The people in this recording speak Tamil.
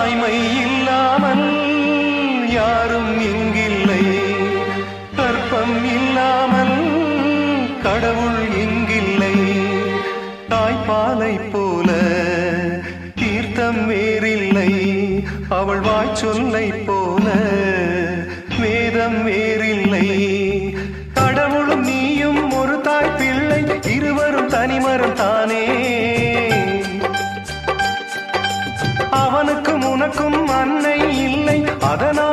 தாய்மை இல்லாமல் யாரும் இங்கில்லை, கற்பம் இல்லாமல் கடவுள் இங்கில்லை. தாய்ப்பாலை போல தீர்த்தம் வேறில்லை, அவள் வாய்ச்சொல்லை போல வேதம் வேறில்லை. கடவுளும் நீயும் ஒரு தாய் பிள்ளை, இருவரும் தனிமரம் தானே. அவனுக்கும் உனக்கும் அன்னை இல்லை, அதனால்